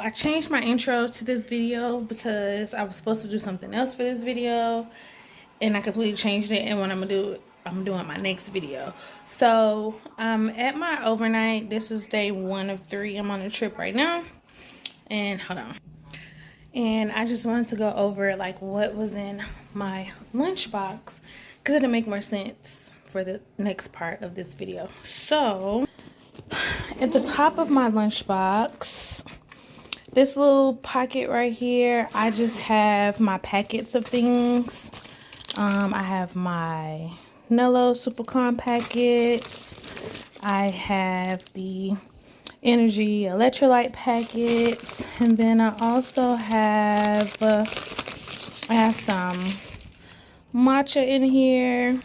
I changed my intro to this video because I was supposed to do something else for this video, and I completely changed it. And what I'm doing my next video. So I'm at my overnight. This is day 1 of 3. I'm on a trip right now, and hold on. And I just wanted to go over like what was in my lunchbox because it'll make more sense for the next part of this video. So at the top of my lunchbox, this little pocket right here, I just have my packets of things. I have my Nello Supercon packets. I have the Energy electrolyte packets, and then I also have some matcha in here,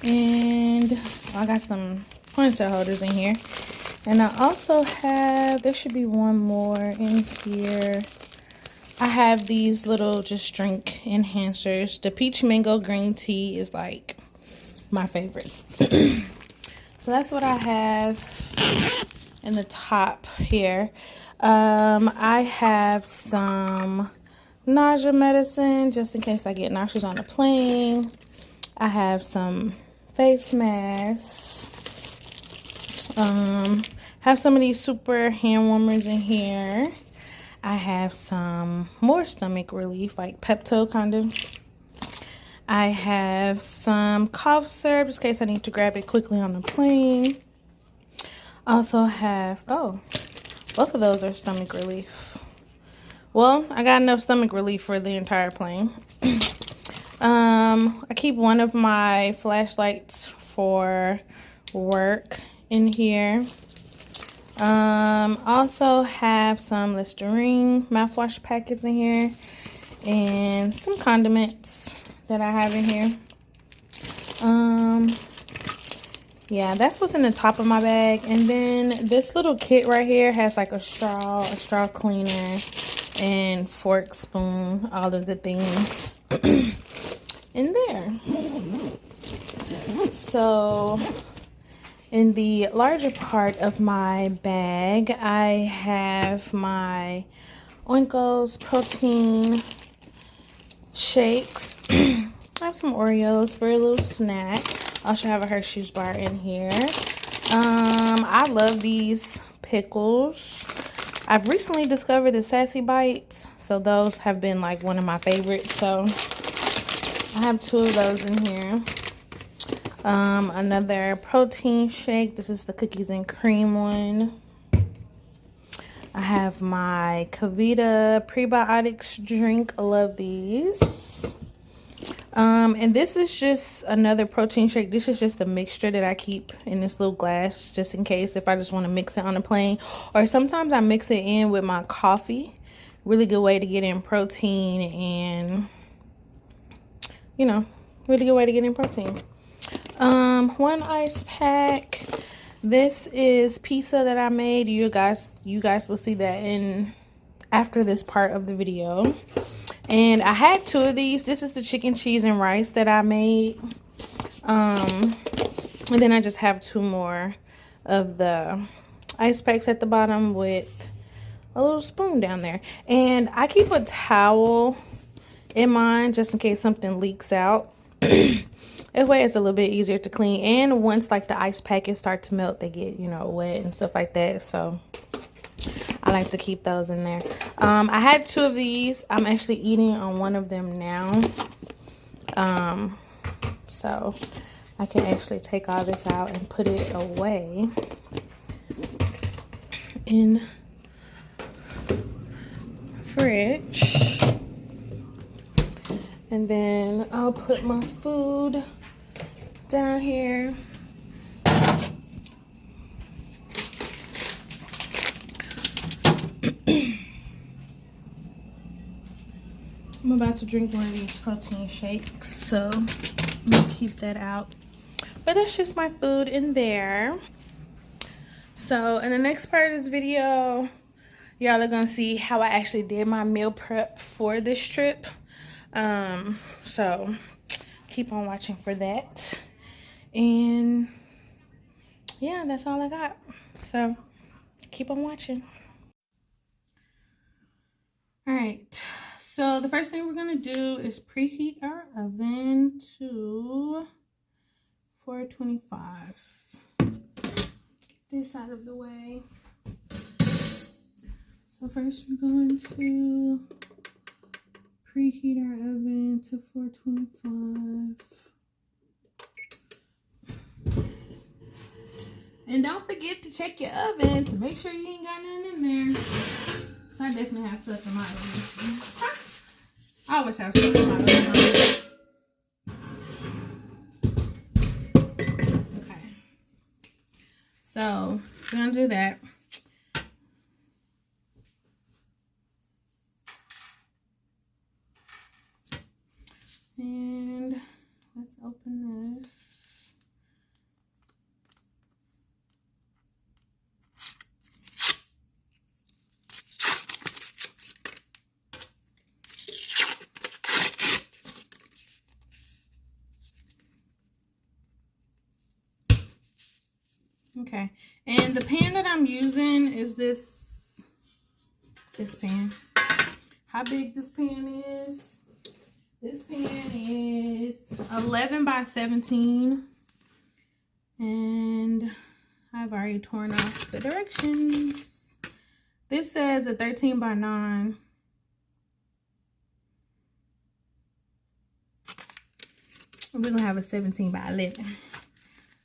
and I got some ponytail holders in here, and I also have, there should be one more in here. I have these little just drink enhancers. The peach mango green tea is like my favorite. So that's what I have in the top here. I have some nausea medicine just in case I get nauseous on the plane. I have some face masks. Have some of these super hand warmers in here. I have some more stomach relief, like Pepto kind of. I have some cough syrup just in case I need to grab it quickly on the plane. Also have, oh, both of those are stomach relief. Well, I got enough stomach relief for the entire plane. I keep one of my flashlights for work in here. Also have some Listerine mouthwash packets in here and some condiments that I have in here. Yeah, that's what's in the top of my bag. And then this little kit right here has like a straw cleaner, and fork, spoon, all of the things in there. So in the larger part of my bag, I have my Oinkos protein shakes. I have some Oreos for a little snack. I also have a Hershey's bar in here. I love these pickles. I've recently discovered the Sassy Bites, so those have been like one of my favorites. So I have 2 of those in here. Another protein shake. This is the cookies and cream one. I have my Kavita prebiotics drink. I love these. And this is just another protein shake. This is just a mixture that I keep in this little glass just in case if I just want to mix it on a plane. Or sometimes I mix it in with my coffee. Really good way to get in protein and, you know, really good way to get in protein. One ice pack. This is pizza that I made. You guys will see that in after this part of the video. And I had 2 of these. This is the chicken, cheese, and rice that I made. And then I just have 2 more of the ice packs at the bottom with a little spoon down there. And I keep a towel in mine just in case something leaks out. That way it's a little bit easier to clean. And once like the ice packets start to melt, they get, you know, wet and stuff like that. So I like to keep those in there. I had 2 of these. I'm actually eating on one of them now. So I can actually take all this out and put it away in fridge. And then I'll put my food down here. I'm about to drink one of these protein shakes, so I'll keep that out. But that's just my food in there. So in the next part of this video, y'all are gonna see how I actually did my meal prep for this trip. So keep on watching for that. And yeah, that's all I got. So keep on watching. All right, so the first thing we're gonna do is preheat our oven to 425. Get this out of the way. So first we're going to preheat our oven to 425. And don't forget to check your oven to make sure you ain't got nothing in there. Cause I definitely have stuff in my oven. I always have stuff in my oven. Okay. So we're gonna do that. And let's open this. Okay, and the pan that I'm using is this pan. How big this pan is? This pan is 11 by 17, and I've already torn off the directions. This says a 13 by 9. We're gonna have a 17 by 11.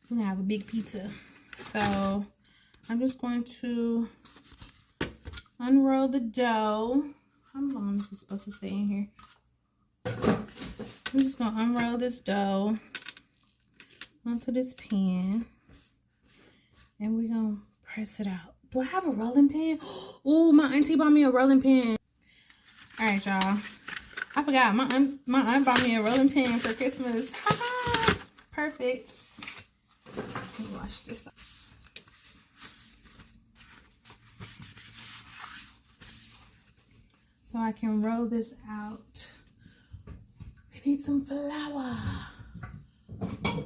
We're gonna have a big pizza. So I'm just going to unroll the dough. How long is this supposed to stay in here? I'm just gonna unroll this dough onto this pan, and we're gonna press it out. Do I have a rolling pin? Oh, my auntie bought me a rolling pin. All right, y'all. I forgot my aunt bought me a rolling pin for Christmas. Perfect. Let me wash this up. So I can roll this out. We need some flour. Oh.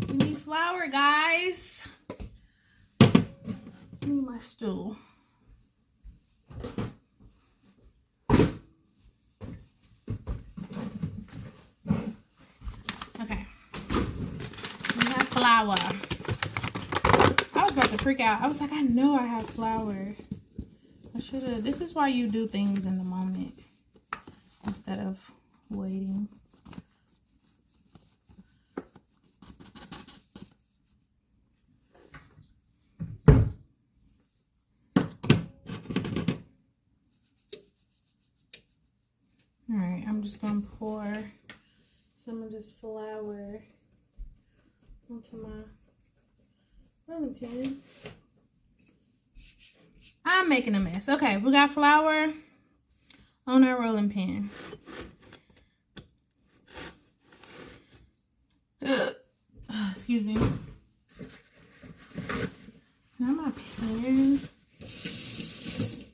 We need flour, guys. I need my stool. Okay. We have flour. I was about to freak out. I was like, I know I have flour. I should have. This is why you do things in the moment instead of waiting. All right, I'm just gonna pour some of this flour onto my rolling pin. I'm making a mess. Okay, we got flour on our rolling pin. Excuse me. Now my pan is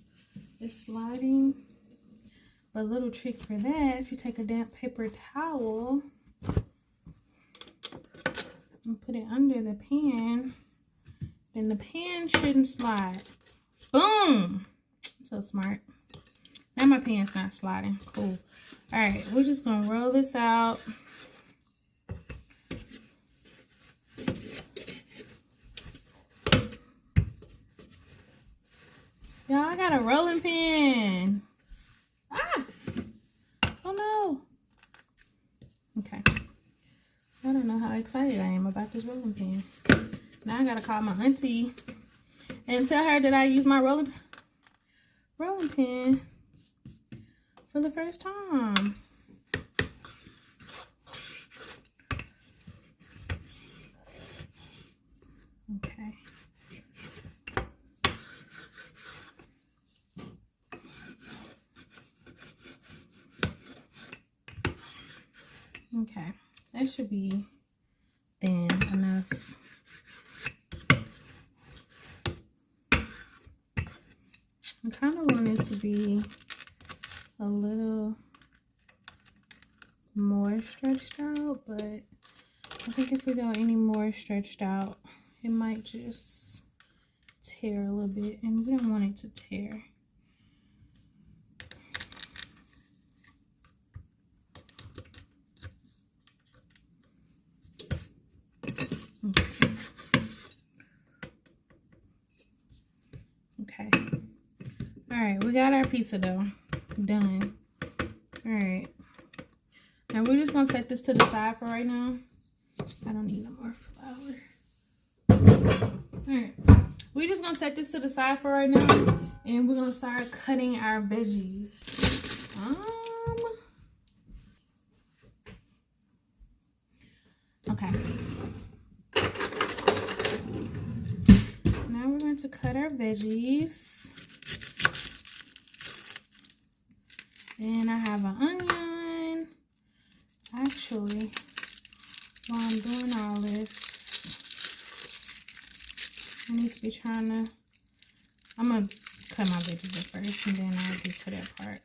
sliding. A little trick for that, if you take a damp paper towel and put it under the pan, then the pan shouldn't slide. Boom! So smart. Now my pan's not sliding. Cool. All right, we're just gonna roll this out. Y'all, I got a rolling pin. Ah! Oh no. Okay. I don't know how excited I am about this rolling pin. Now I gotta call my auntie and tell her that I use my rolling pin for the first time. Okay. Okay, that should be thin enough. I kind of want it to be a little more stretched out, but I think if we go any more stretched out, it might just tear a little bit, and we don't want it to tear. Okay. All right, we got our pizza dough done. All right. Now we're just gonna set this to the side for right now. I don't need no more flour. All right. We're just gonna set this to the side for right now, and we're gonna start cutting our veggies. Okay. Now we're going to cut our veggies. And I have an onion. Actually, while I'm doing all this, I need to be trying to, I'm going to cut my veggies up first, and then I'll get to that part.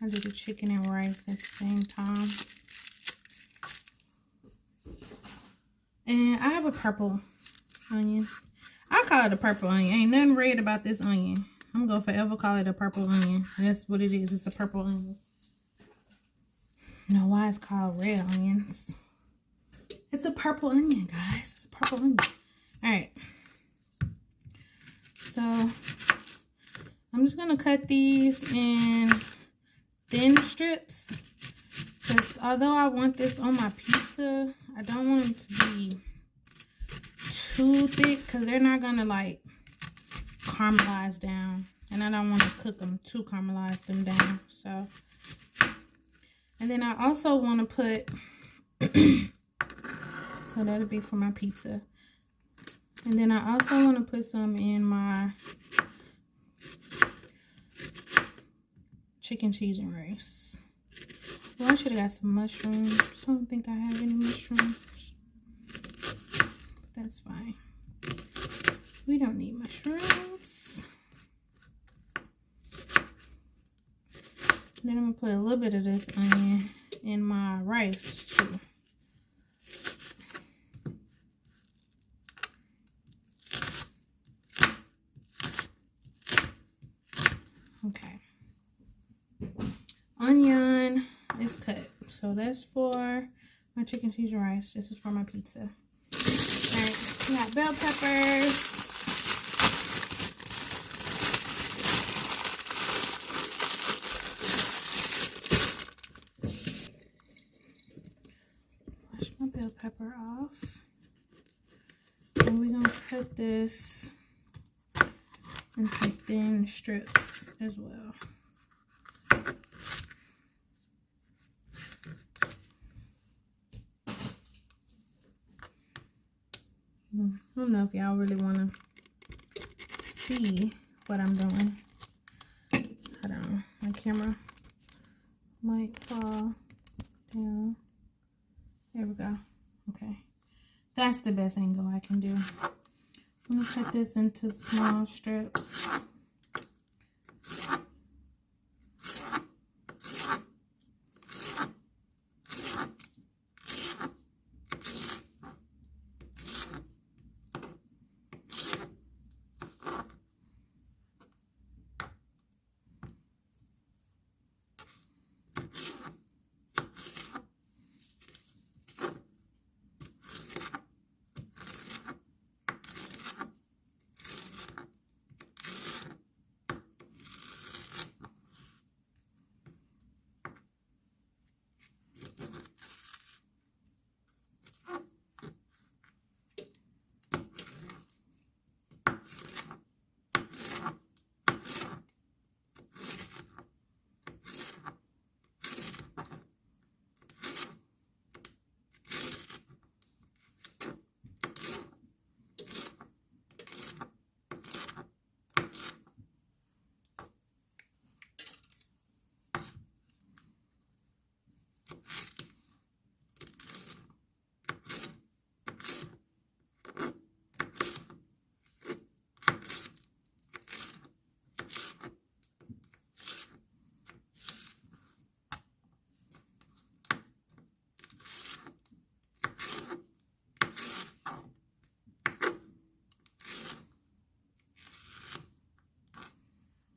I'll do the chicken and rice at the same time. And I have a purple onion. I call it a purple onion. Ain't nothing red about this onion. I'm going to forever call it a purple onion. That's what it is. It's a purple onion. You know why it's called red onions? It's a purple onion, guys. It's a purple onion. Alright. So, I'm just going to cut these in thin strips. Because although I want this on my pizza, I don't want them to be too thick, because they're not going to like caramelize down. And I don't want to cook them to caramelize them down. So, and then I also want to put, so that'll be for my pizza. And then I also want to put some in my chicken, cheese, and rice. Well, I should have got some mushrooms. I don't think I have any mushrooms. But that's fine. We don't need mushrooms. Then I'm going to put a little bit of this onion in my rice too. Okay. Onion is cut. So that's for my chicken, cheese, and rice. This is for my pizza. Alright, we got bell peppers. Wash my bell pepper off. And we're going to cut this into thin strips as well. I don't know if y'all really want to see what I'm doing. Hold on, my camera might fall down. There we go. Okay, that's the best angle I can do. I'm gonna cut this into small strips.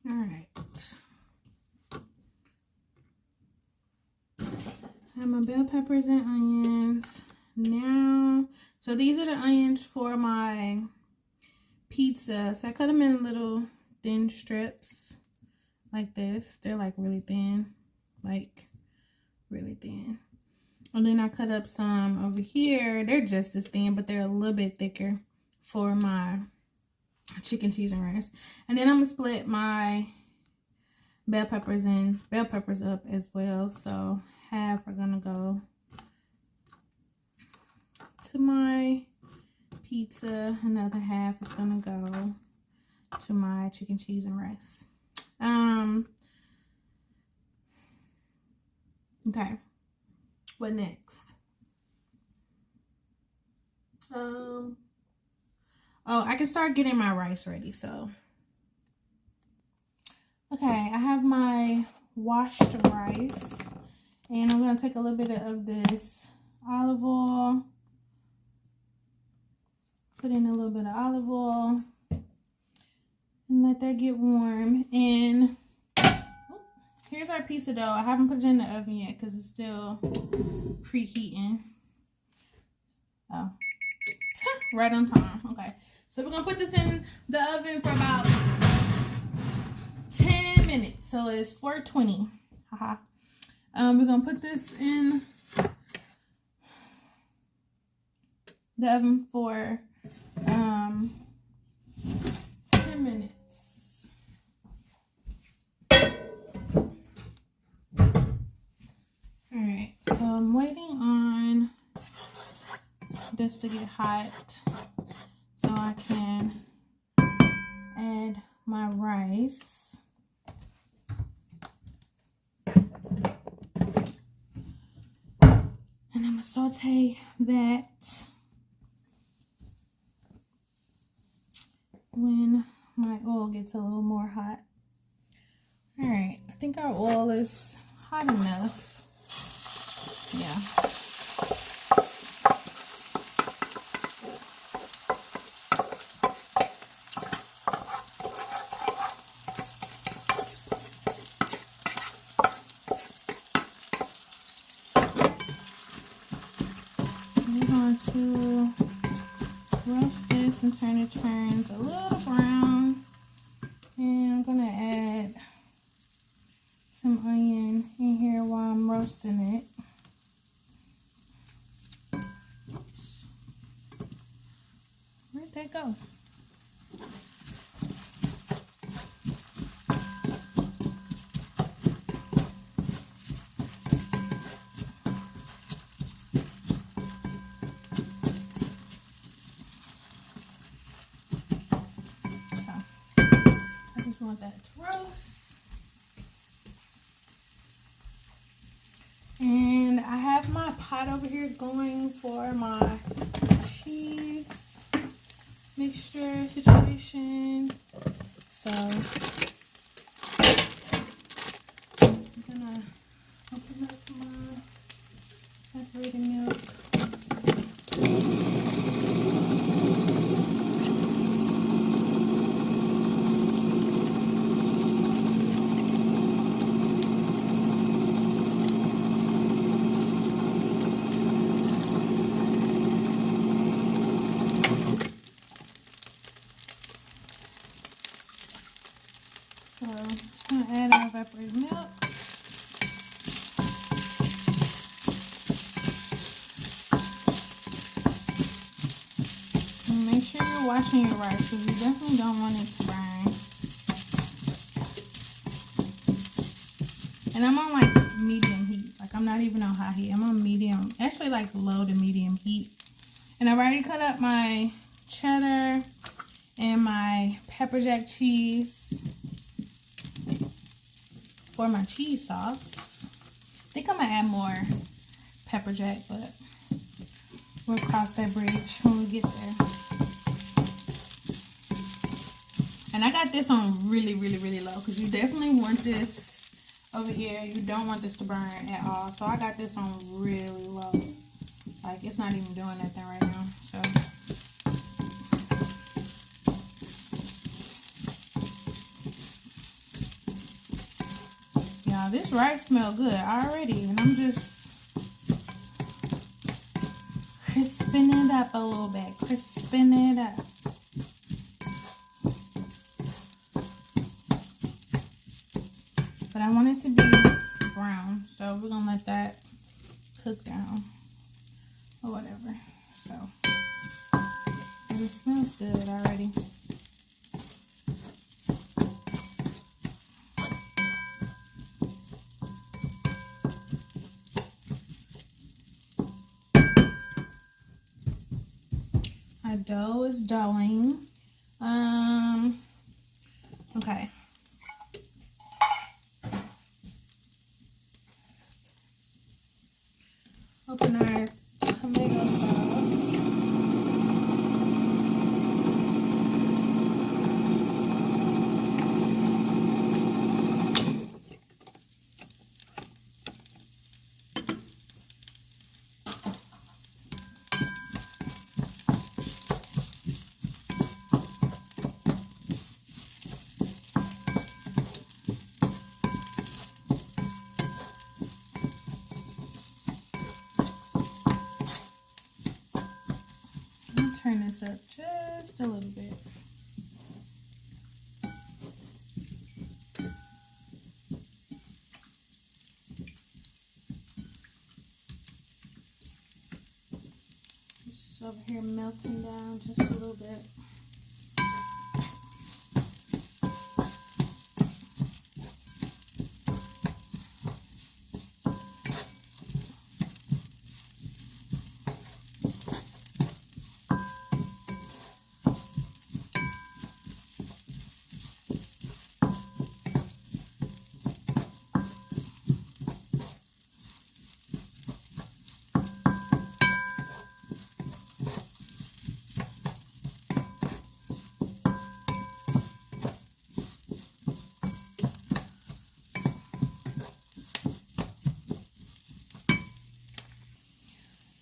All right. I have my bell peppers and onions now. So these are the onions for my pizza. So I cut them in little thin strips like this. They're like really thin, like really thin. And then I cut up some over here. They're just as thin, but they're a little bit thicker for my chicken, cheese, and rice. And then I'm gonna split my bell peppers up as well. So half are gonna go to my pizza, another half is gonna go to my chicken, cheese, and rice. Okay, what next? Oh, I can start getting my rice ready. So okay, I have my washed rice, and I'm gonna take a little bit of this olive oil, put in a little bit of olive oil, and let that get warm. And here's our piece of dough. I haven't put it in the oven yet because it's still preheating. Oh, right on time. Okay, so we're gonna put this in the oven for about 10 minutes. So it's 420. Haha. We're gonna put this in the oven for 10 minutes. Alright, so I'm waiting on this to get hot so I can add my rice. And I'm gonna saute that when my oil gets a little more hot. All right, I think our oil is hot enough. Yeah. We're going to roast this until it turns a little brown. And I'm going to add some onion in here while I'm roasting it. Oops. Where'd that go? Want that to roast. And I have my pot over here going for my cheese mixture situation. So I'm gonna open up my evaporated milk. So I'm gonna add our evaporated milk. And make sure you're washing your rice because you definitely don't want it to burn. And I'm on like medium heat. Like I'm not even on high heat. I'm on medium, actually like low to medium heat. And I've already cut up my cheddar and my pepper jack cheese for my cheese sauce. I think I'm gonna add more pepper jack, but we'll cross that bridge when we get there. And I got this on really, really, really low because you definitely want this over here. You don't want this to burn at all. So I got this on really low. Like it's not even doing nothing right now. So Now this rice smells good already, and I'm just crisping it up a little bit, crisping it up. But I want it to be brown, so we're gonna let that cook down or whatever. So, and it smells good already. My dough is doughing. Okay. Open our tomato sauce. Turn this up just a little bit. This is over here melting down just a little bit.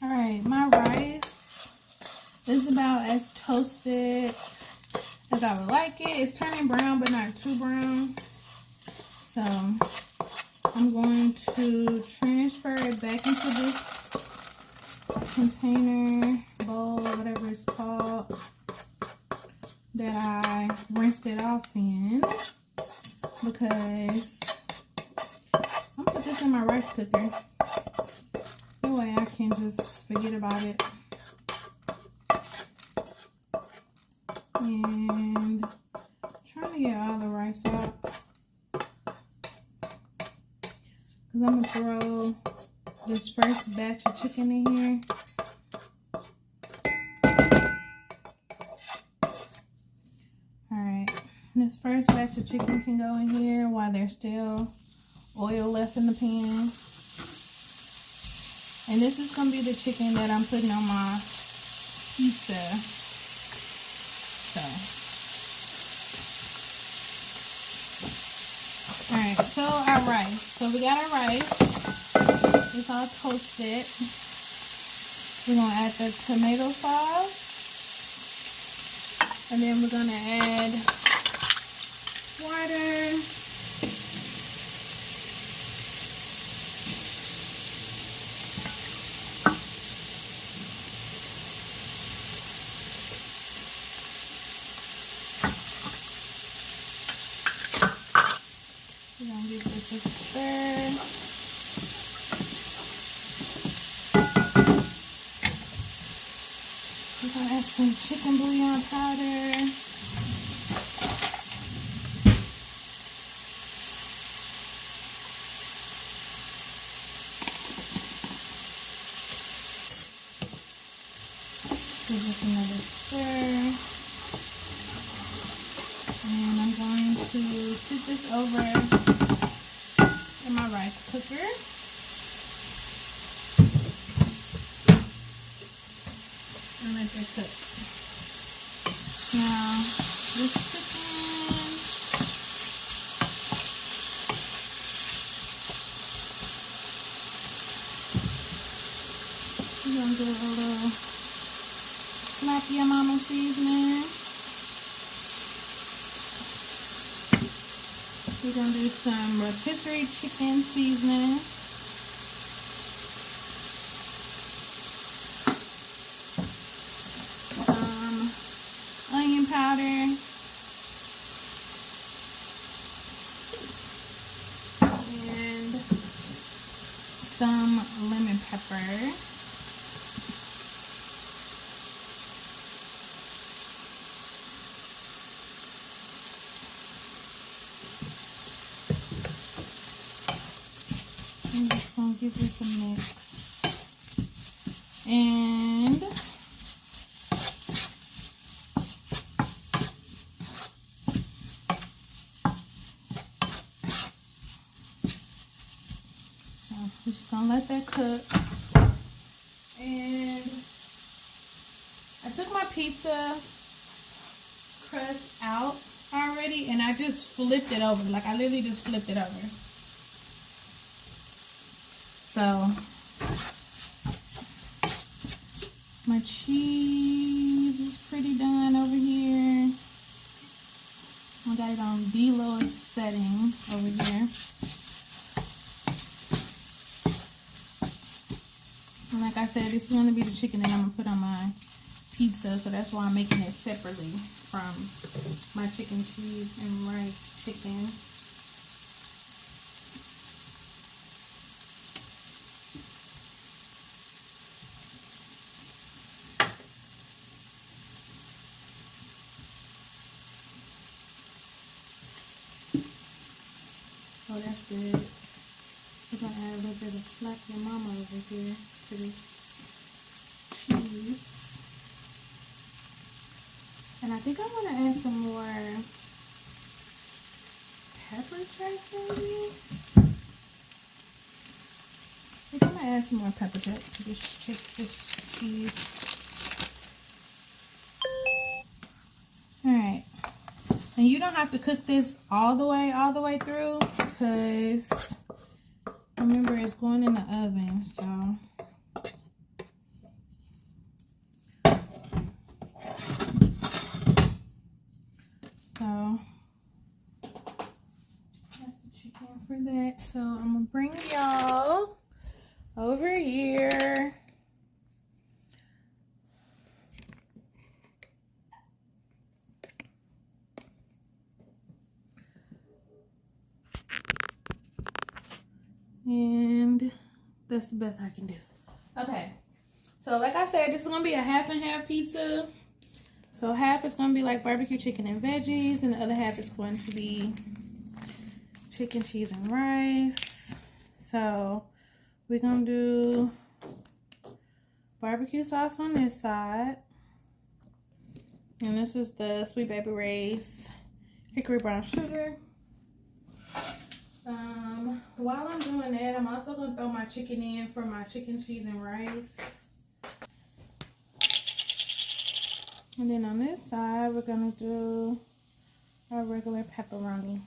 Alright, my rice is about as toasted as I would like it. It's turning brown, but not too brown. So, I'm going to transfer it back into this container, bowl, whatever it's called, that I rinsed it off in. Because I'm going to put this in my rice cooker. That way I can just forget about it. And trying to get all the rice out. Because I'm going to throw this first batch of chicken in here. Alright. This first batch of chicken can go in here while there's still oil left in the pan. And this is going to be the chicken that I'm putting on my pizza. So. Alright, so our rice. So we got our rice. It's all toasted. We're going to add the tomato sauce. And then we're going to add water. We're going to give this a stir. We're going to add some chicken bouillon powder. Give this another stir. And I'm going to sit this over in my rice cooker. And let it cook. Now, this chicken, we're going to do a little slap your mama seasoning. We're gonna do some rotisserie chicken seasoning. Some onion powder. And some lemon pepper. I'm just gonna give this a mix. And so I'm just gonna let that cook. And I took my pizza crust out already and I just flipped it over. Like I literally just flipped it over. So my cheese is pretty done over here. I got it on the lowest setting over here. And like I said, this is going to be the chicken that I'm going to put on my pizza. So that's why I'm making it separately from my chicken, cheese, and rice chicken. Oh, that's good. We're going to add a little bit of Slack Your Mama over here to this cheese. And I think I want to add some more pepper jack maybe. I think I'm going to add some more pepper jack to this cheese. Alright. And you don't have to cook this all the way through, because remember it's going in the oven, so that's the chicken for that. So I'm gonna bring y'all over here. And that's the best I can do. Okay, so like I said, this is gonna be a half and half pizza. So half is gonna be like barbecue chicken and veggies, and the other half is going to be chicken, cheese, and rice. So we're gonna do barbecue sauce on this side, and this is the Sweet Baby Ray's hickory brown sugar. While I'm doing that, I'm also going to throw my chicken in for my chicken, cheese, and rice. And then on this side, we're going to do our regular pepperoni.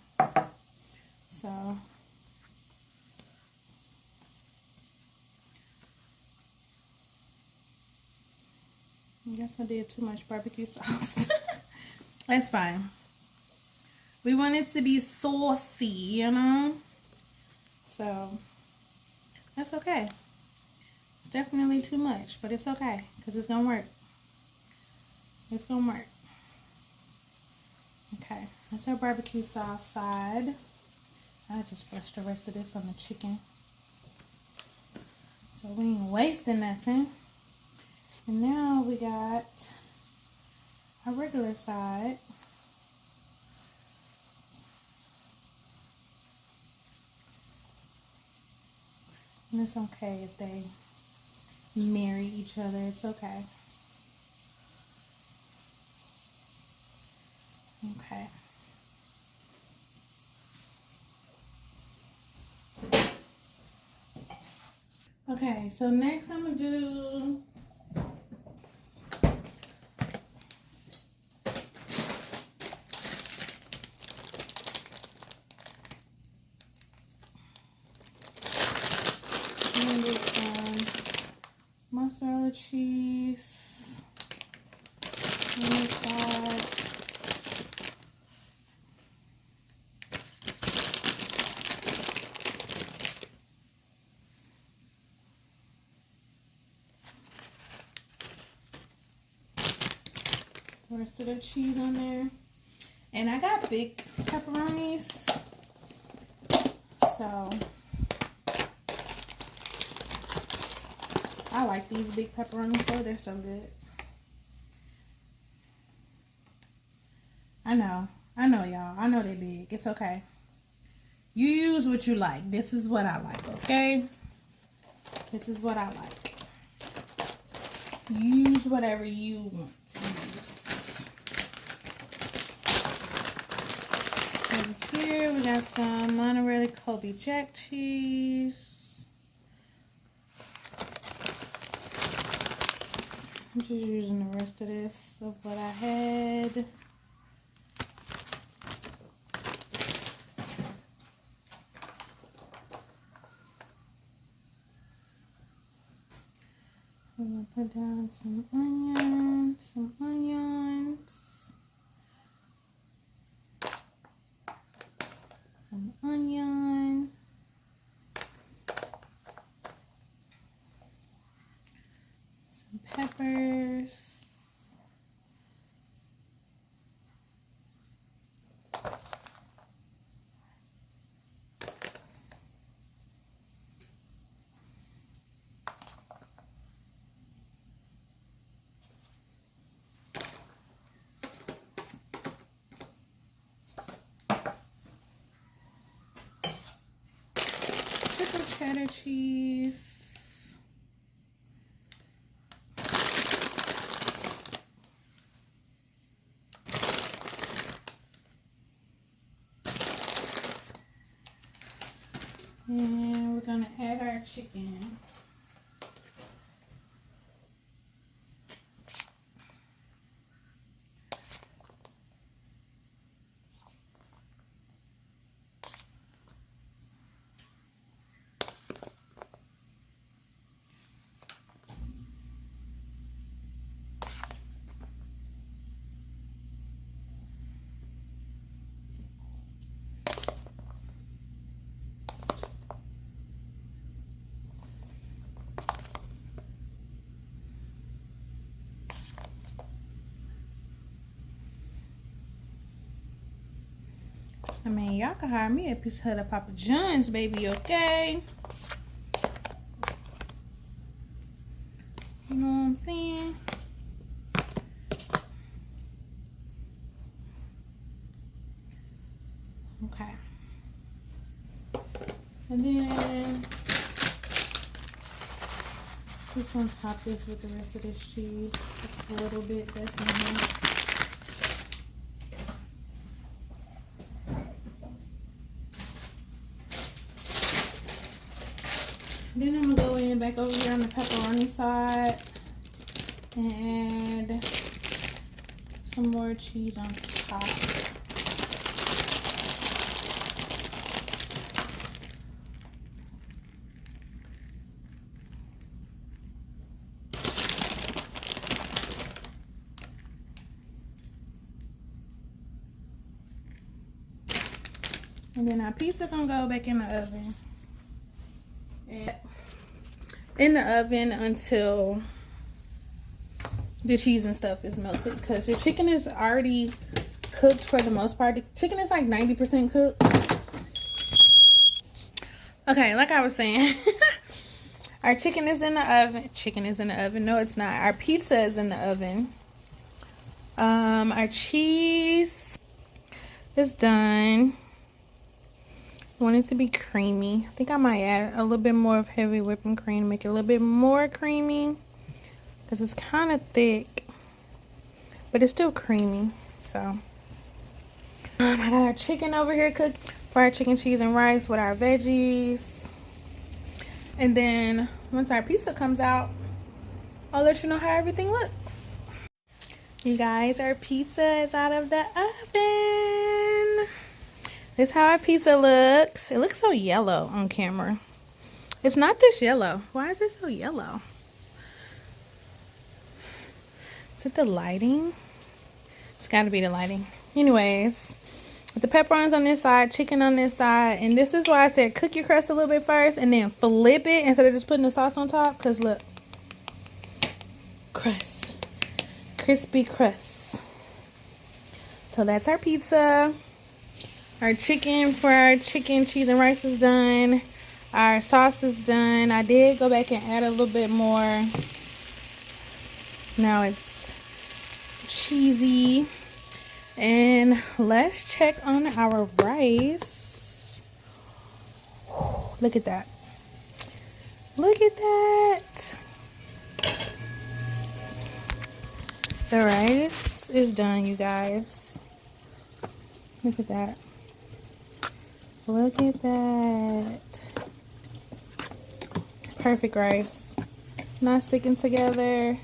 So, I guess I did too much barbecue sauce. That's fine. We want it to be saucy, you know? So, that's okay. It's definitely too much, but it's okay, because it's going to work. It's going to work. Okay, that's our barbecue sauce side. I just brushed the rest of this on the chicken. So, we ain't wasting nothing. And now we got our regular side. And it's okay if they marry each other. It's okay. Okay. Okay, so next I'm going to do mozzarella cheese on this side. rest of the cheese on there. And I got big pepperonis. So I like these big pepperonis though. They're so good. I know y'all. I know they're big. It's okay. You use what you like. This is what I like, okay? This is what I like. Use whatever you want to use. Over here, we got some Monterey Kobe Jack cheese. I'm just using the rest of this of what I had. I'm gonna put down some onions, some onion, some peppers, cheddar cheese, and we're gonna add our chicken. I mean, y'all can hire me a piece of Papa John's, baby, okay? You know what I'm saying? Okay. And then just gonna top this with the rest of this cheese. Just a little bit that's in here. Then I'm gonna go in back over here on the pepperoni side and add some more cheese on top. And then our pizza gonna go back in the oven. In the oven until the cheese and stuff is melted, because your chicken is already cooked for the most part. The chicken is like 90% cooked. Okay, like I was saying, our chicken is in the oven. Chicken is in the oven. No, it's not. Our pizza is in the oven. Our cheese is done. I want it to be creamy. I think I might add a little bit more of heavy whipping cream to make it a little bit more creamy, because it's kind of thick, but it's still creamy. So I got our chicken over here cooked, fried chicken, cheese, and rice with our veggies. And then once our pizza comes out, I'll let you know how everything looks. You guys, our pizza is out of the oven. This is how our pizza looks. It looks so yellow on camera. It's not this yellow. Why is it so yellow? Is it the lighting? It's got to be the lighting. Anyways, with the pepperons on this side, chicken on this side, and this is why I said cook your crust a little bit first and then flip it instead of just putting the sauce on top. Because look, crust, crispy crust. So that's our pizza. Our chicken for our chicken, cheese, and rice is done. Our sauce is done. I did go back and add a little bit more. Now it's cheesy. And let's check on our rice. Look at that. Look at that. The rice is done, you guys. Look at that. Look at that. Perfect rice. Not sticking together.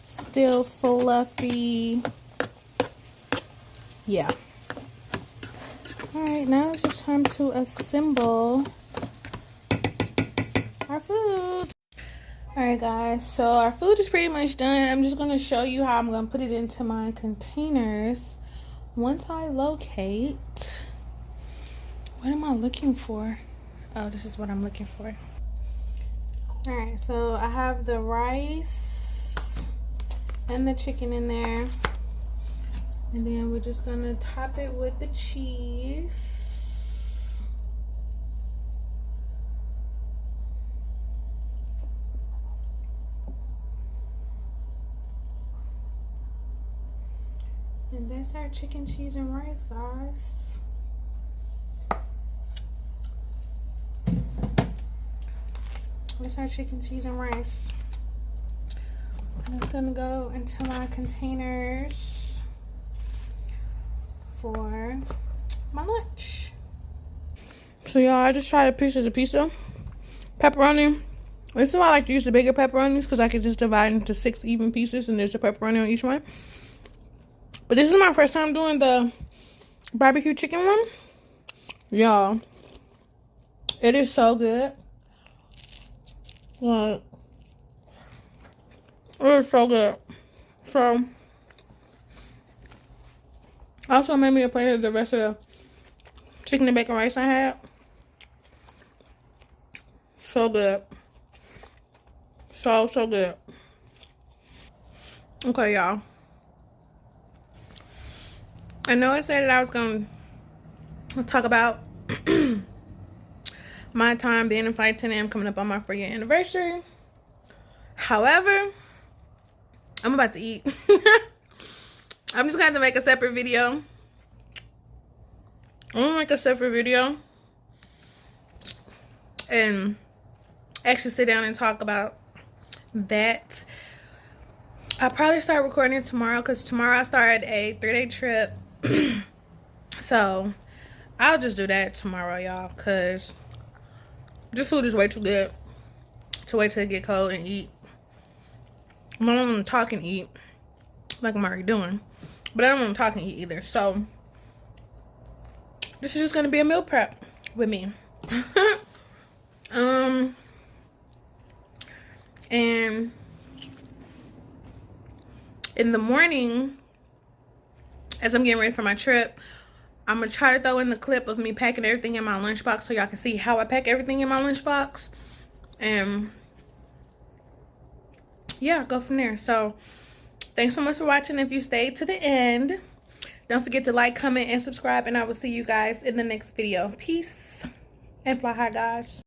Still fluffy. Yeah. Alright, now it's just time to assemble our food. Alright guys, so our food is pretty much done. I'm just going to show you how I'm going to put it into my containers. Once I locate, what am I looking for? Oh, this is what I'm looking for. Alright, so I have the rice and the chicken in there. And then we're just going to top it with the cheese. And that's our chicken, cheese, and rice, guys. That's our chicken, cheese, and rice. That's gonna go into my containers for my lunch. So y'all, I just tried a piece of the pizza. Pepperoni. This is why I like to use the bigger pepperonis, because I can just divide into 6 even pieces and there's a pepperoni on each one. But this is my first time doing the barbecue chicken one. Y'all, it is so good. Like, it is so good. So, also made me a plate of the rest of the chicken and bacon rice I had. So good. So good. Okay, y'all. I know I said that I was going to talk about my time being in Flight Attendant. I'm coming up on my 4-year anniversary. However, I'm about to eat. I'm just going to have to make a separate video. I'm going to make a separate video and actually sit down and talk about that. I'll probably start recording tomorrow, because tomorrow I start a 3-day trip. So I'll just do that tomorrow, y'all, because this food is way too good to wait till it get cold and eat. I don't want to talk and eat like I'm already doing, but I don't want to talk and eat either. So this is just going to be a meal prep with me. And in the morning, as I'm getting ready for my trip, I'm going to try to throw in the clip of me packing everything in my lunchbox so y'all can see how I pack everything in my lunchbox. And yeah, go from there. So thanks so much for watching. If you stayed to the end, don't forget to like, comment, and subscribe. And I will see you guys in the next video. Peace and fly high, guys.